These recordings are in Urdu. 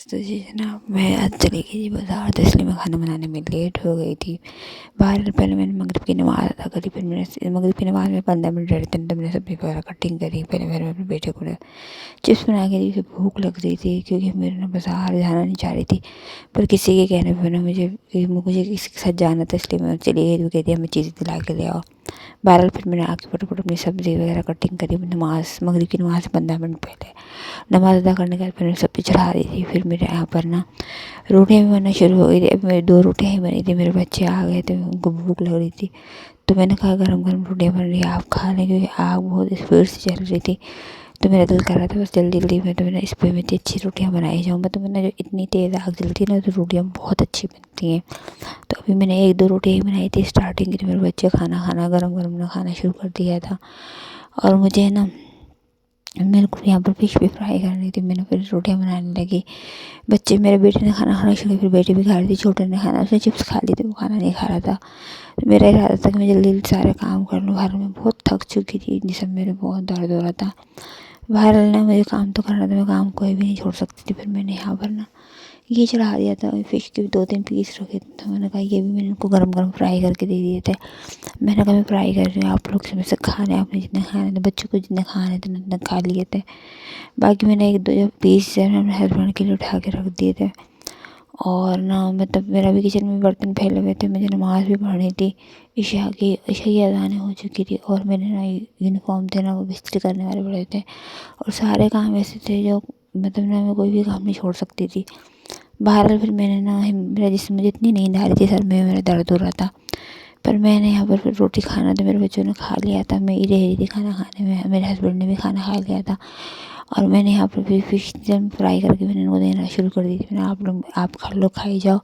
تو جی جناب، میں آج چلی گئی تھی بازار، تو اس لیے میں کھانا بنانے میں لیٹ ہو گئی تھی۔ بہرحال پہلے میں نے مغرب کی نماز ادا کری، پھر میں نے مغرب کی نماز میں 15 منٹ رہے تھے تو میں نے سبزی وغیرہ کٹنگ کری۔ پہلے میں نے اپنے بیٹے کو چپس بنا کے دی، اسے بھوک لگ رہی تھی کیونکہ میرے نا بازار جانا نہیں چاہ رہی تھی، پر کسی کے کہنے پہ نا مجھے کسی کے ساتھ جانا تھا، اس لیے میں چلی گئی۔ تو کہتی ہمیں چیزیں دلا کے لے آؤ۔ بہرحال پھر میں نے آ کے فٹافٹ اپنی سبزی وغیرہ کٹنگ کری۔ مغرب کی نماز سے 15 منٹ پہلے نماز ادا کرنے کے بعد پھر میں سبزی چڑھا رہی تھی۔ پھر میرے یہاں پر نا روٹیاں بھی بننا شروع ہو گئی تھی۔ اب میری 2 روٹیاں ہی بنی تھی، میرے بچے آ گئے تھے، ان کو بھوک لگ رہی تھی، تو میں نے کہا گرم گرم روٹیاں بن رہی ہیں، آپ کھا لیں، کیونکہ آگ بہت اسپیڈ سے چل رہی تھی، تو میرا دل کر رہا تھا بس جلدی جلدی میں تو میں نے اس پہ میں اچھی روٹیاں بنائی جاؤں، تو میں نے جو اتنی تیز آگ جلتی ہے نا تو روٹیاں بہت اچھی بنتی ہیں۔ تو ابھی میں نے 1-2 روٹیاں ہی بنائی تھی اسٹارٹنگ کی، میرے بچے کھانا گرم گرم نے کھانا شروع کر دیا تھا، اور مجھے نا میرے کو یہاں پر فش بھی فرائی کرنی تھی، میں نے پھر روٹیاں بنانے لگی۔ میرے بیٹے نے کھانا شروع کیا، پھر بیٹے بھی کھا رہی تھی، چھوٹے نے کھانا، اس نے چپس کھا لی تھی، وہ کھانا نہیں کھا رہا تھا۔ میرا ارادہ تھا کہ میں جلدی جلدی سارے کام کر لوں، گھر میں بہت تھک چکی تھی، جسم میرے بہت درد ہو رہا تھا۔ بہرحال نا مجھے کام تو کرنا تھا، میں کام کوئی بھی نہیں چھوڑ سکتی تھی۔ پھر میں نے یہاں پر نا یہ چڑھا دیا تھا، فش کے 2-3 پیس رکھے تھے، تو میں نے کہا یہ بھی میں نے ان کو گرم گرم فرائی کر کے دے دیے تھے۔ میں نے کہا میں فرائی کر رہی ہوں، آپ لوگ میں سے کھانے، آپ نے جتنے کھانے تھے، بچوں کو جتنے کھانے تھے اتنے کھا لیے تھے، باقی میں نے 1-2 جو پیس جو ہے اپنے ہسبینڈ کے لیے اٹھا کے رکھ دیے تھے۔ اور نا مطلب میرا بھی کچن میں برتن پھیلے ہوئے تھے، مجھے نماز بھی پڑھنی تھی، عشاء کی اذانیں ہو چکی تھی، اور میرے نا یونیفارم تھے نا وہ استری کرنے والے پڑے تھے، اور سارے کام ایسے تھے جو مطلب نا میں کوئی بھی کام نہیں چھوڑ سکتی تھی۔ بہرحال پھر میں نے نا میرا جسم، مجھے اتنی نیند آ رہی تھی، سر میں میرا درد ہو رہا تھا، پر میں نے یہاں پر پھر روٹی کھانا تو میرے بچوں نے کھا لیا تھا، میں ہی رہ رہی تھی کھانا کھانے میں، میرے ہسبینڈ نے بھی کھانا کھا لیا تھا، اور میں نے یہاں پر بھی فش فرائی کر کے میں نے ان کو دینا شروع کر دی تھی۔ آپ کھا لو، کھائی جاؤ،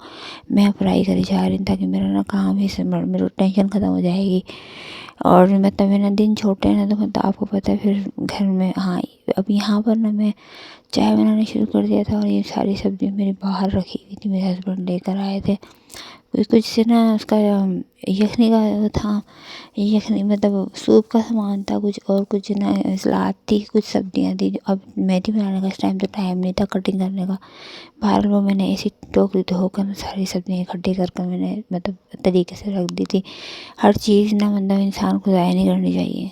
میں فرائی کری جا رہی ہوں تاکہ میرا نا کام ہی سے میرا ٹینشن ختم ہو جائے گی۔ اور مطلب میرا دن چھوٹے ہیں نا، تو مطلب آپ کو پتہ ہے پھر گھر میں، ہاں اب یہاں پر نا میں چائے بنانا شروع کر دیا تھا، اور یہ ساری سبزی میری باہر رکھی ہوئی تھی، میرے ہسبینڈ لے کر آئے تھے، کچھ سے نا اس کا یخنی کا وہ تھا، یخنی مطلب سوپ کا سامان تھا کچھ، اور کچھ نا سلاد تھی، کچھ سبزیاں تھی، اب میتھی بنانے کا اس ٹائم تو ٹائم نہیں تھا کٹنگ کرنے کا۔ بہرحال وہ میں نے ایسی ٹوکری دھو کر ساری سبزیاں اکٹھی کر کر میں نے مطلب طریقے سے رکھ دی تھی۔ ہر چیز نا مطلب انسان کو ضائع نہیں کرنی چاہیے۔